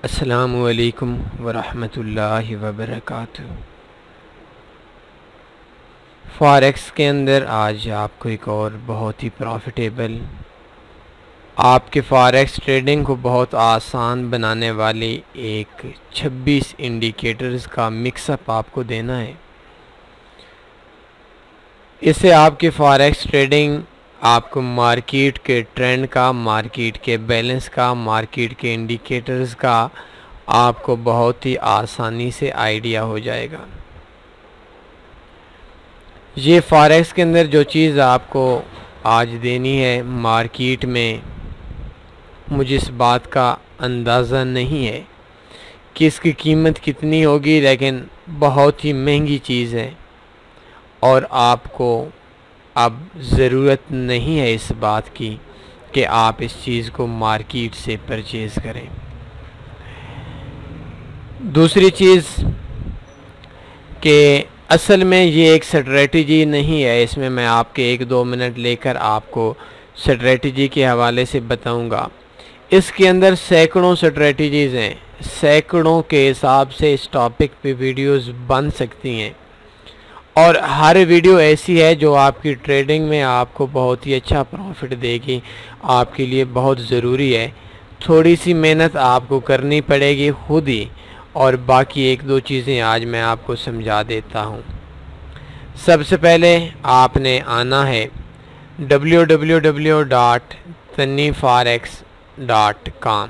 अस्सलामु अलैकुम वरहमतुल्लाहि वबरकातुहू। फॉरेक्स के अंदर आज आपको एक और बहुत ही प्रॉफिटेबल, आपके फॉरेक्स ट्रेडिंग को बहुत आसान बनाने वाली एक 26 इंडिकेटर्स का मिक्सअप आपको देना है। इससे आपकी फॉरेक्स ट्रेडिंग आपको मार्केट के ट्रेंड का, मार्केट के बैलेंस का, मार्केट के इंडिकेटर्स का आपको बहुत ही आसानी से आइडिया हो जाएगा। ये फॉरेक्स के अंदर जो चीज़ आपको आज देनी है, मार्केट में मुझे इस बात का अंदाज़ा नहीं है कि इसकी कीमत कितनी होगी, लेकिन बहुत ही महंगी चीज़ है और आपको अब ज़रूरत नहीं है इस बात की कि आप इस चीज़ को मार्केट से परचेज़ करें। दूसरी चीज़ कि असल में ये एक स्ट्रेटजी नहीं है। इसमें मैं आपके 1-2 मिनट लेकर आपको स्ट्रेटजी के हवाले से बताऊंगा। इसके अंदर सैकड़ों स्ट्रेटजीज़ हैं, सैकड़ों के हिसाब से इस टॉपिक पे वीडियोस बन सकती हैं और हर वीडियो ऐसी है जो आपकी ट्रेडिंग में आपको बहुत ही अच्छा प्रॉफिट देगी। आपके लिए बहुत ज़रूरी है, थोड़ी सी मेहनत आपको करनी पड़ेगी खुद ही, और बाकी 1-2 चीज़ें आज मैं आपको समझा देता हूँ। सबसे पहले आपने आना है www.tanniforex.com।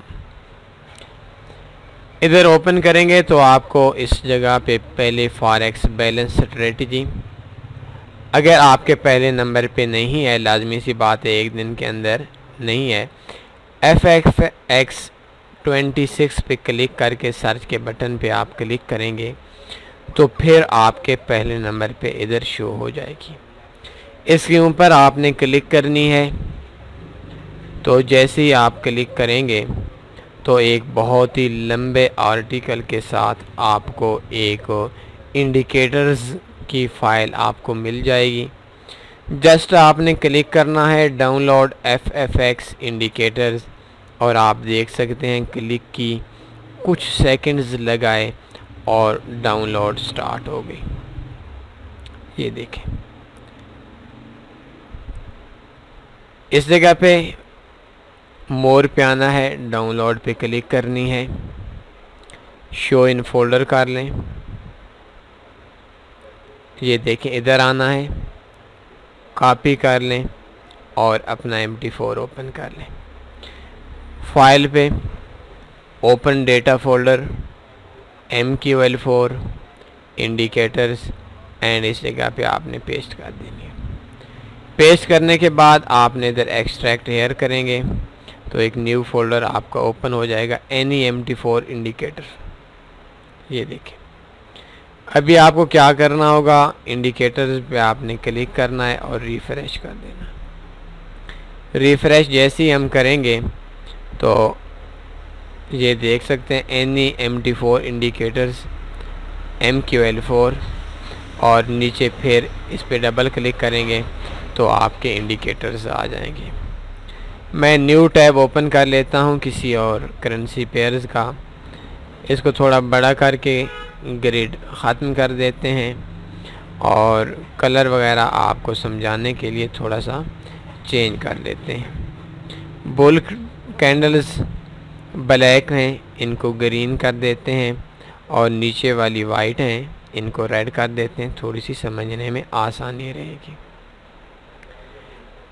इधर ओपन करेंगे तो आपको इस जगह पे पहले फॉरेक्स बैलेंस स्ट्रेटजी, अगर आपके पहले नंबर पे नहीं है, लाजमी सी बात है एक दिन के अंदर नहीं है, FXX26 पे क्लिक करके सर्च के बटन पे आप क्लिक करेंगे तो फिर आपके पहले नंबर पे इधर शो हो जाएगी। इसके ऊपर आपने क्लिक करनी है। तो जैसे ही आप क्लिक करेंगे तो एक बहुत ही लंबे आर्टिकल के साथ आपको एक इंडिकेटर्स की फ़ाइल आपको मिल जाएगी। जस्ट आपने क्लिक करना है डाउनलोड FFX इंडिकेटर्स और आप देख सकते हैं क्लिक की, कुछ सेकंड्स लगाए और डाउनलोड स्टार्ट हो गई। ये देखें, इस जगह पे मोर पे आना है, डाउनलोड पे क्लिक करनी है, शो इन फोल्डर कर लें। ये देखें, इधर आना है, कॉपी कर लें और अपना MT4 ओपन कर लें। फाइल पे open data folder, MQL4 indicators and इस जगह पे आपने पेस्ट कर देनी है। पेस्ट करने के बाद आपने इधर एक्सट्रैक्ट हेयर करेंगे तो एक न्यू फोल्डर आपका ओपन हो जाएगा, एनी MT4 इंडिकेटर। ये देखें, अभी आपको क्या करना होगा, इंडिकेटर्स पे आपने क्लिक करना है और रिफ़्रेश कर देना। रिफ़्रेश जैसे ही हम करेंगे तो ये देख सकते हैं एनी MT4 इंडिकेटर्स MQL4, और नीचे फिर इस पे डबल क्लिक करेंगे तो आपके इंडिकेटर्स आ जाएंगे। मैं न्यू टैब ओपन कर लेता हूँ किसी और करेंसी पेयर्स का। इसको थोड़ा बड़ा करके ग्रिड ख़त्म कर देते हैं और कलर वगैरह आपको समझाने के लिए थोड़ा सा चेंज कर लेते हैं। बुल कैंडल्स ब्लैक हैं, इनको ग्रीन कर देते हैं, और नीचे वाली वाइट हैं, इनको रेड कर देते हैं, थोड़ी सी समझने में आसानी रहेगी।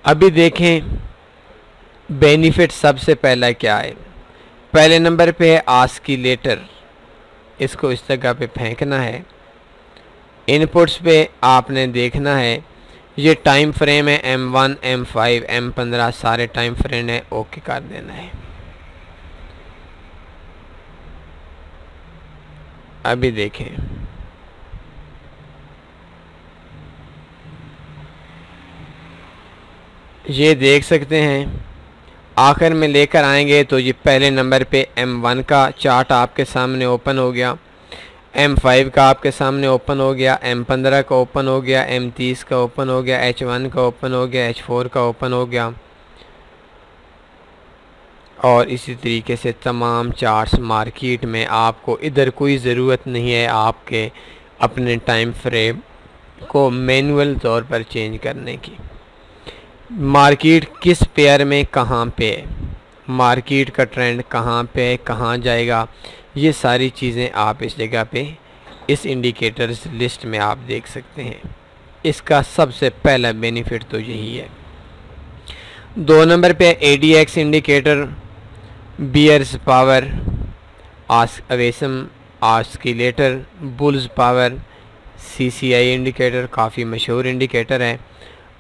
अभी देखें बेनिफिट सबसे पहला क्या है। पहले नंबर पे है ऑस्किलेटर, इसको इस जगह पे फेंकना है। इनपुट्स पे आपने देखना है, ये टाइम फ्रेम है M1, M5, M15 सारे टाइम फ्रेम है, ओके कर देना है। अभी देखें, ये देख सकते हैं, आखिर में लेकर आएंगे तो ये पहले नंबर पे M1 का चार्ट आपके सामने ओपन हो गया, M5 का आपके सामने ओपन हो गया, M15 का ओपन हो गया, M30 का ओपन हो गया, H1 का ओपन हो गया, H4 का ओपन हो गया। और इसी तरीके से तमाम चार्ट्स मार्केट में आपको इधर कोई ज़रूरत नहीं है आपके अपने टाइम फ्रेम को मैनुअल तौर पर चेंज करने की। मार्केट किस पेयर में कहाँ पे है, मार्केट का ट्रेंड कहाँ पे है, कहाँ जाएगा, ये सारी चीज़ें आप इस जगह पे इस इंडिकेटर्स लिस्ट में आप देख सकते हैं। इसका सबसे पहला बेनिफिट तो यही है। 2 नंबर पे ADX indicator, bears power, awesome oscillator, bulls power, CCI indicator काफ़ी मशहूर इंडिकेटर है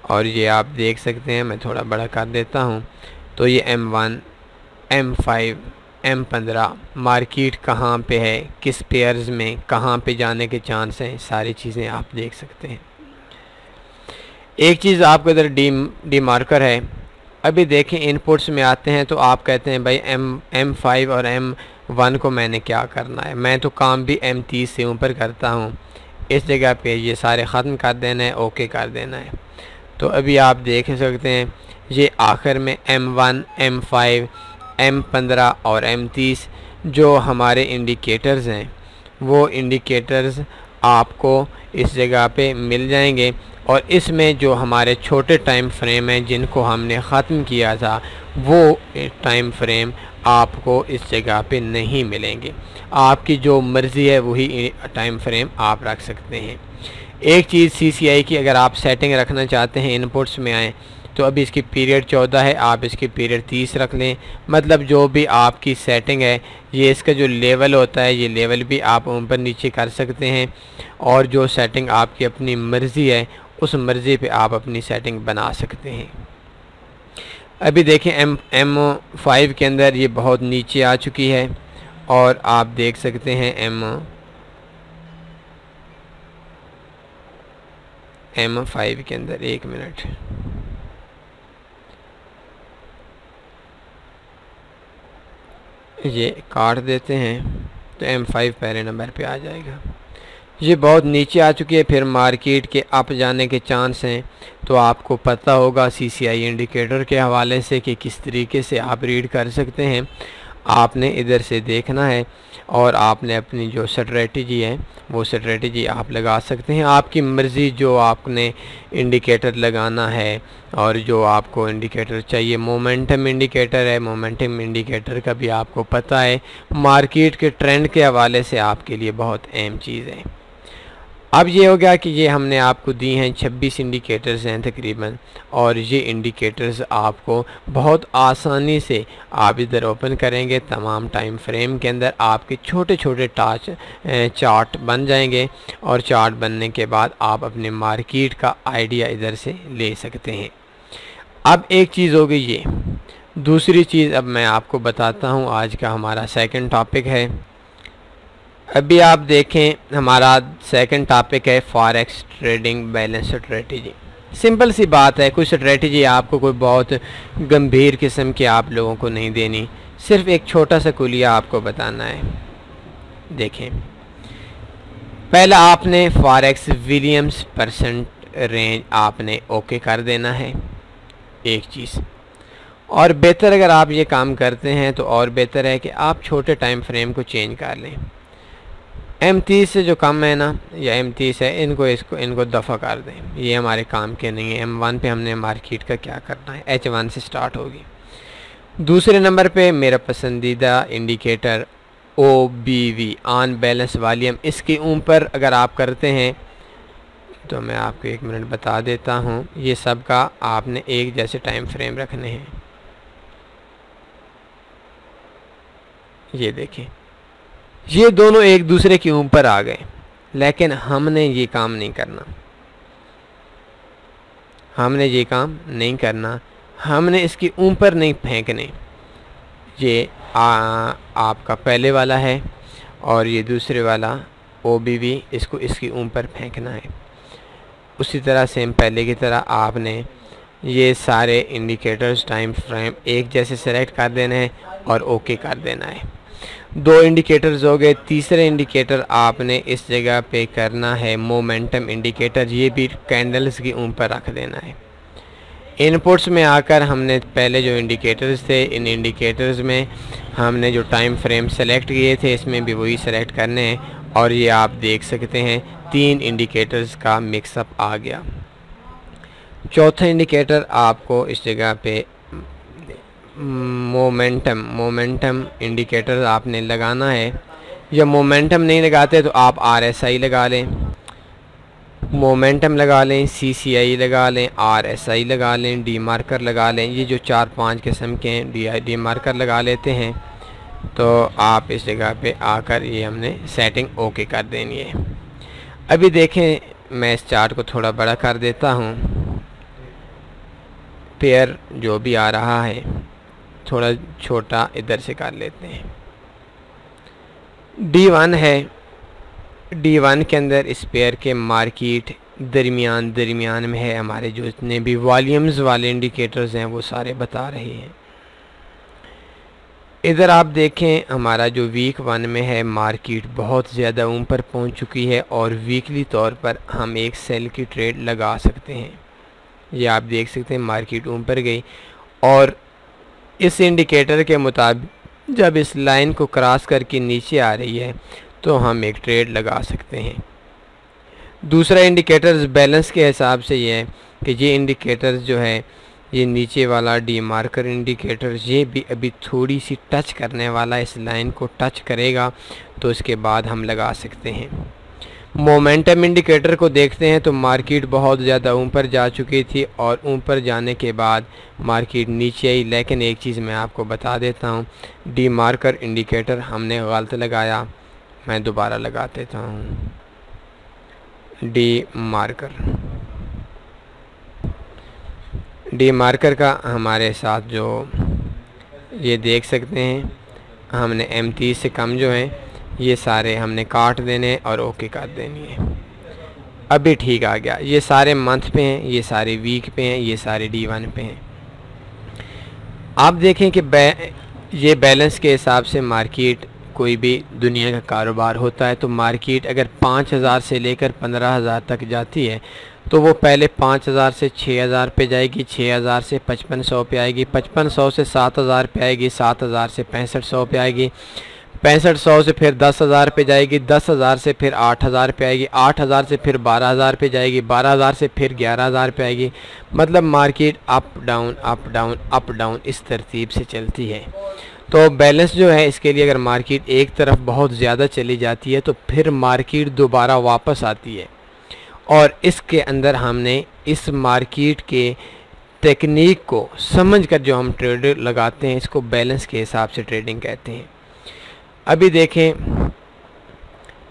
और ये आप देख सकते हैं। मैं थोड़ा बड़ा कर देता हूँ। तो ये M1, M5, M15 मार्केट कहाँ पे है, किस पेयर्स में कहाँ पे जाने के चांस हैं, सारी चीज़ें आप देख सकते हैं। एक चीज़ आपको इधर डी मार्कर है। अभी देखें इनपुट्स में आते हैं तो आप कहते हैं भाई M5 और M1 को मैंने क्या करना है, मैं तो काम भी M30 से ऊपर करता हूँ। इस जगह पे ये सारे ख़त्म कर देना है, ओके कर देना है। तो अभी आप देख सकते हैं ये आखिर में M1, M5, M15 और M30 जो हमारे इंडिकेटर्स हैं वो इंडिकेटर्स आपको इस जगह पे मिल जाएंगे। और इसमें जो हमारे छोटे टाइम फ्रेम हैं जिनको हमने ख़त्म किया था वो टाइम फ्रेम आपको इस जगह पे नहीं मिलेंगे। आपकी जो मर्ज़ी है वही टाइम फ्रेम आप रख सकते हैं। एक चीज़ CCI की अगर आप सेटिंग रखना चाहते हैं, इनपुट्स में आएँ तो अभी इसकी पीरियड 14 है, आप इसकी पीरियड 30 रख लें। मतलब जो भी आपकी सेटिंग है, ये इसका जो लेवल होता है ये लेवल भी आप ऊपर नीचे कर सकते हैं और जो सेटिंग आपकी अपनी मर्ज़ी है उस मर्ज़ी पे आप अपनी सेटिंग बना सकते हैं। अभी देखें M5 के अंदर ये बहुत नीचे आ चुकी है और आप देख सकते हैं M5 के अंदर, एक मिनट, ये काट देते हैं तो M5 पहले नंबर पे आ जाएगा। ये बहुत नीचे आ चुकी है, फिर मार्केट के अप जाने के चांस हैं। तो आपको पता होगा CCI इंडिकेटर के हवाले से कि किस तरीके से आप रीड कर सकते हैं। आपने इधर से देखना है और आपने अपनी जो स्ट्रेटजी है वो स्ट्रेटजी आप लगा सकते हैं। आपकी मर्ज़ी जो आपने इंडिकेटर लगाना है और जो आपको इंडिकेटर चाहिए। मोमेंटम इंडिकेटर है, मोमेंटम इंडिकेटर का भी आपको पता है, मार्केट के ट्रेंड के हवाले से आपके लिए बहुत अहम चीज़ है। अब ये हो गया कि ये हमने आपको दी हैं 26 इंडिकेटर्स हैं तकरीबन, और ये इंडिकेटर्स आपको बहुत आसानी से आप इधर ओपन करेंगे तमाम टाइम फ्रेम के अंदर आपके छोटे छोटे चार्ट बन जाएंगे और चार्ट बनने के बाद आप अपने मार्केट का आइडिया इधर से ले सकते हैं। अब एक चीज़ हो गई ये, दूसरी चीज़ अब मैं आपको बताता हूँ। आज का हमारा सेकंड टॉपिक है। अभी आप देखें हमारा सेकंड टॉपिक है forex trading balance strategy. Simple सी बात है, कोई स्ट्रेटजी आपको कोई बहुत गंभीर किस्म की आप लोगों को नहीं देनी, सिर्फ एक छोटा सा कुलिया आपको बताना है। देखें, पहला आपने फॉरेक्स विलियम्स परसेंट रेंज आपने ओके कर देना है, एक चीज़। और बेहतर अगर आप ये काम करते हैं तो और बेहतर है कि आप छोटे टाइम फ्रेम को चेंज कर लें। M30 से जो कम है ना, या M30 है, इनको दफ़ा कर दें, ये हमारे काम के नहीं है। M1 पे हमने मार्केट का क्या करना है, H1 से स्टार्ट होगी। दूसरे नंबर पे मेरा पसंदीदा indicator OBV on balance volume, इसके ऊपर अगर आप करते हैं तो मैं आपको एक मिनट बता देता हूँ। ये सब का आपने एक जैसे टाइम फ्रेम रखने हैं। ये देखें, ये दोनों एक दूसरे के ऊपर आ गए, लेकिन हमने ये काम नहीं करना, हमने ये काम नहीं करना, हमने इसके ऊपर नहीं फेंकने। ये आपका पहले वाला है और ये दूसरे वाला OBV, इसको इसके ऊपर फेंकना है। उसी तरह सेम पहले की तरह आपने ये सारे इंडिकेटर्स टाइम फ्रेम एक जैसे सेलेक्ट कर देना है और ओके कर देना है। 2 इंडिकेटर्स हो गए। तीसरे इंडिकेटर आपने इस जगह पे करना है मोमेंटम इंडिकेटर, ये भी कैंडल्स के ऊपर रख देना है। इनपुट्स में आकर हमने पहले जो इंडिकेटर्स थे, इन इंडिकेटर्स में हमने जो टाइम फ्रेम सेलेक्ट किए थे इसमें भी वही सेलेक्ट करने हैं और ये आप देख सकते हैं 3 इंडिकेटर्स का मिक्सअप आ गया। चौथा इंडिकेटर आपको इस जगह पे मोमेंटम इंडिकेटर आपने लगाना है। या मोमेंटम नहीं लगाते तो आप RSI लगा लें, मोमेंटम लगा लें, CCI लगा लें, RSI लगा लें, डी मार्कर लगा लें। ये जो 4-5 किस्म के हैं डी मार्कर लगा लेते हैं तो आप इस जगह पे आकर ये हमने सेटिंग ओके कर देनी है। अभी देखें, मैं इस चार्ट को थोड़ा बड़ा कर देता हूँ। पेयर जो भी आ रहा है थोड़ा छोटा इधर से कर लेते हैं। D1 है, D1 के अंदर इस पेयर के मार्केट दरमियान में है। हमारे जो जितने भी वॉल्यूम्स वाले इंडिकेटर्स हैं वो सारे बता रहे हैं। इधर आप देखें, हमारा जो वीक 1 में है मार्केट बहुत ज़्यादा ऊपर पहुंच चुकी है और वीकली तौर पर हम एक सेल की ट्रेड लगा सकते हैं। ये आप देख सकते हैं मार्केट ऊपर गई और इस इंडिकेटर के मुताबिक जब इस लाइन को क्रॉस करके नीचे आ रही है तो हम एक ट्रेड लगा सकते हैं। दूसरा इंडिकेटर्स बैलेंस के हिसाब से ये है कि ये इंडिकेटर्स जो है, ये नीचे वाला डी मार्कर इंडिकेटर, ये भी अभी थोड़ी सी टच करने वाला, इस लाइन को टच करेगा तो इसके बाद हम लगा सकते हैं। मोमेंटम इंडिकेटर को देखते हैं तो मार्केट बहुत ज़्यादा ऊपर जा चुकी थी और ऊपर जाने के बाद मार्केट नीचे आई। लेकिन एक चीज़ मैं आपको बता देता हूँ, डी मार्कर इंडिकेटर हमने गलत लगाया। मैं दोबारा लगा देता हूँ डी मार्कर का हमारे साथ जो ये देख सकते हैं हमने M30 से कम जो हैं ये सारे हमने काट देने और ओके कर देनी है। अभी ठीक आ गया। ये सारे मंथ पे हैं, ये सारे वीक पे हैं, ये सारे D1 पे हैं। आप देखें कि ये बैलेंस के हिसाब से मार्केट, कोई भी दुनिया का कारोबार होता है तो मार्केट अगर 5000 से लेकर 15000 तक जाती है तो वो पहले 5000 से 6000 पे जाएगी, 6000 से 5500 पे आएगी, 5500 से 7000 पे आएगी, 7000 से 6500 पे आएगी, 6500 से फिर 10,000 पे जाएगी, 10,000 से फिर 8,000 पे आएगी, 8,000 से फिर 12,000 पे जाएगी, 12,000 से फिर 11,000 पे आएगी। मतलब market up down up down up down इस तरतीब से चलती है। तो बैलेंस जो है इसके लिए अगर मार्केट एक तरफ बहुत ज़्यादा चली जाती है तो फिर मार्केट दोबारा वापस आती है और इसके अंदर हमने इस मार्केट के टेक्निक को समझकर जो हम ट्रेड लगाते हैं इसको बैलेंस के हिसाब से ट्रेडिंग कहते हैं। अभी देखें,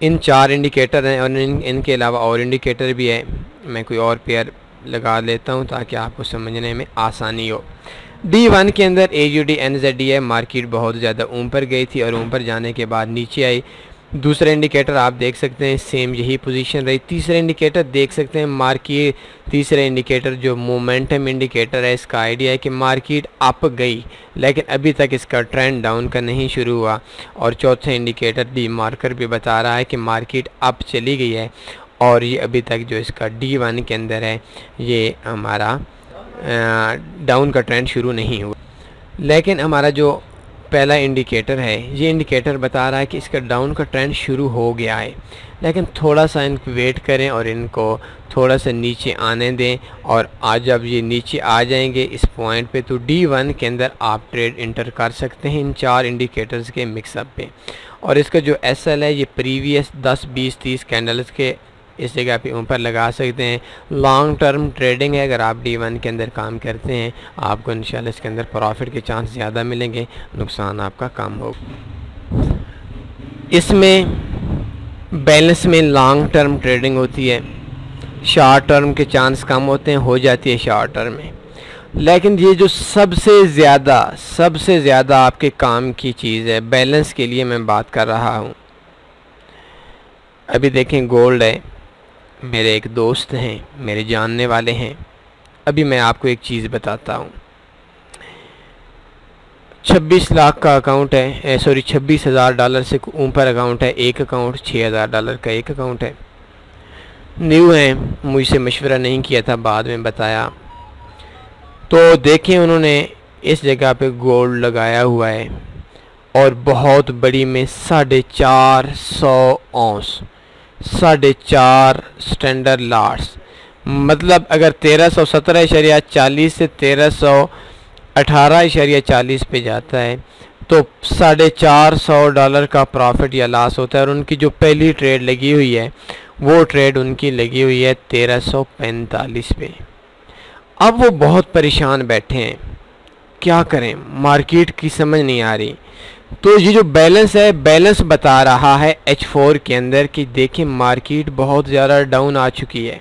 इन 4 इंडिकेटर हैं और इनके अलावा और इंडिकेटर भी है। मैं कोई और पेयर लगा लेता हूं ताकि आपको समझने में आसानी हो। D1 के अंदर AUD NZD है, मार्केट बहुत ज़्यादा ऊपर गई थी और ऊपर जाने के बाद नीचे आई। दूसरा इंडिकेटर आप देख सकते हैं सेम यही पोजीशन रही। तीसरा इंडिकेटर देख सकते हैं मार्केट, तीसरा इंडिकेटर जो मोमेंटम इंडिकेटर है इसका आइडिया है कि मार्केट अप गई लेकिन अभी तक इसका ट्रेंड डाउन का नहीं शुरू हुआ। और चौथा इंडिकेटर डी मार्कर भी बता रहा है कि मार्केट अप चली गई है और ये अभी तक जो इसका D1 के अंदर है ये हमारा डाउन का ट्रेंड शुरू नहीं हुआ। लेकिन हमारा जो पहला इंडिकेटर है ये इंडिकेटर बता रहा है कि इसका डाउन का ट्रेंड शुरू हो गया है, लेकिन थोड़ा सा इनको वेट करें और इनको थोड़ा सा नीचे आने दें। और आज जब ये नीचे आ जाएंगे इस पॉइंट पे तो D1 के अंदर आप ट्रेड इंटर कर सकते हैं इन 4 इंडिकेटर्स के मिक्सअप पे। और इसका जो SL है ये प्रीवियस 10, 20, 30 कैंडल्स के इस जगह पे ऊपर लगा सकते हैं। लॉन्ग टर्म ट्रेडिंग है, अगर आप D1 के अंदर काम करते हैं आपको इंशाल्लाह इसके अंदर प्रॉफिट के चांस ज़्यादा मिलेंगे, नुकसान आपका कम होगा। इसमें बैलेंस में लॉन्ग टर्म ट्रेडिंग होती है, शॉर्ट टर्म के चांस कम होते हैं, हो जाती है शॉर्ट टर्म में। लेकिन ये जो सबसे ज़्यादा आपके काम की चीज़ है, बैलेंस के लिए मैं बात कर रहा हूँ। अभी देखें गोल्ड है, मेरे एक दोस्त हैं, मेरे जानने वाले हैं। अभी मैं आपको एक चीज़ बताता हूँ। 26 लाख का अकाउंट है, सॉरी $26,000 से ऊपर अकाउंट है। एक अकाउंट $6,000 का एक अकाउंट है। न्यू है, मुझसे मशवरा नहीं किया था, बाद में बताया। तो देखें उन्होंने इस जगह पे गोल्ड लगाया हुआ है और बहुत बड़ी में 450 औंस, 4.5 स्टैंडर्ड लॉट्स, मतलब अगर 1317.40 से 1318.40 पे जाता है तो $450 का प्रॉफिट या लॉस होता है। और उनकी जो पहली ट्रेड लगी हुई है वो ट्रेड उनकी लगी हुई है 1345 पे। अब वो बहुत परेशान बैठे हैं, क्या करें, मार्केट की समझ नहीं आ रही। तो ये जो बैलेंस है, बैलेंस बता रहा है H4 के अंदर कि देखें मार्केट बहुत ज़्यादा डाउन आ चुकी है।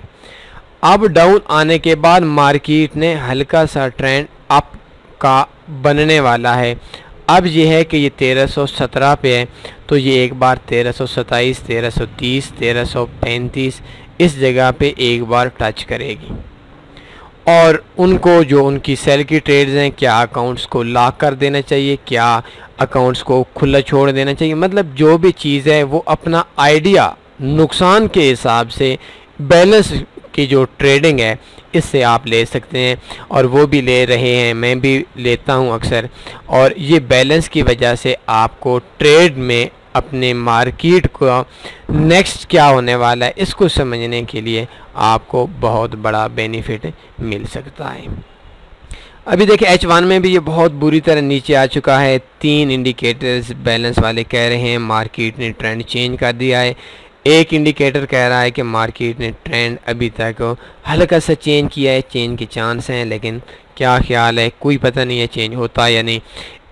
अब डाउन आने के बाद मार्केट ने हल्का सा ट्रेंड अप का बनने वाला है। अब ये है कि ये 1317 पे है, तो ये एक बार 1327, 1330, 1335 इस जगह पे एक बार टच करेगी। और उनको जो उनकी सेल की ट्रेड्स हैं, क्या अकाउंट्स को लॉक कर देना चाहिए, क्या अकाउंट्स को खुला छोड़ देना चाहिए, मतलब जो भी चीज़ है वो अपना आइडिया नुकसान के हिसाब से बैलेंस की जो ट्रेडिंग है इससे आप ले सकते हैं। और वो भी ले रहे हैं, मैं भी लेता हूं अक्सर। और ये बैलेंस की वजह से आपको ट्रेड में अपने मार्केट को नेक्स्ट क्या होने वाला है इसको समझने के लिए आपको बहुत बड़ा बेनिफिट मिल सकता है। अभी देखिए H1 में भी ये बहुत बुरी तरह नीचे आ चुका है। 3 इंडिकेटर्स बैलेंस वाले कह रहे हैं मार्केट ने ट्रेंड चेंज कर दिया है। एक इंडिकेटर कह रहा है कि मार्केट ने ट्रेंड अभी तक हल्का सा चेंज किया है, चेंज के चांस हैं, लेकिन क्या ख्याल है कोई पता नहीं है चेंज होता है या नहीं।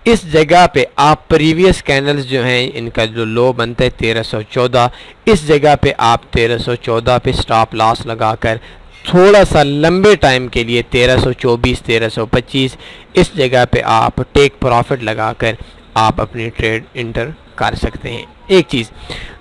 इस जगह पे आप प्रीवियस कैंडल्स जो हैं इनका जो लो बनता है 1314, इस जगह पे आप 1314 पे स्टॉप लॉस लगाकर थोड़ा सा लंबे टाइम के लिए 1324, 1325 इस जगह पे आप टेक प्रॉफिट लगाकर आप अपनी ट्रेड इंटर कर सकते हैं। एक चीज़,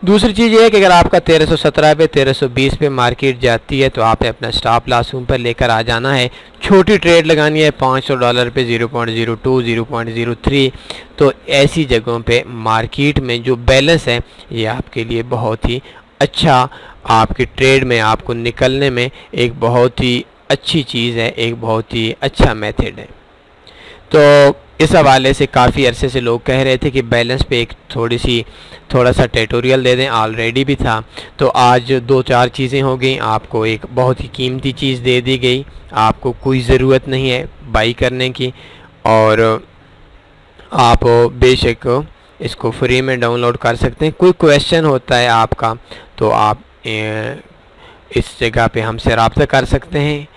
दूसरी चीज़ ये है कि अगर आपका 1317 पे 1320 पे मार्केट जाती है तो आपने अपना स्टॉप लॉस ऊपर लेकर आ जाना है। छोटी ट्रेड लगानी है $500 पे 0.02, 0.03। तो ऐसी जगहों पे मार्केट में जो बैलेंस है ये आपके लिए बहुत ही अच्छा, आपकी ट्रेड में आपको निकलने में एक बहुत ही अच्छी चीज़ है, एक बहुत ही अच्छा मेथड है। तो इस हवाले से काफ़ी अरसे से लोग कह रहे थे कि बैलेंस पे एक थोड़ा सा ट्यूटोरियल दे दें, ऑलरेडी भी था। तो आज 2-4 चीज़ें हो गई, आपको एक बहुत ही कीमती चीज़ दे दी गई, आपको कोई ज़रूरत नहीं है बाई करने की और आप बेशक इसको फ्री में डाउनलोड कर सकते हैं। कोई क्वेश्चन होता है आपका तो आप इस जगह पे हमसे रब्ता कर सकते हैं।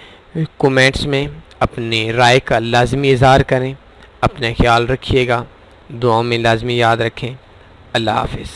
कमेंट्स में अपनी राय का लाजमी इज़हार करें। अपना ख्याल रखिएगा, दुआओं में लाजमी याद रखें। अल्लाह हाफ़िज़।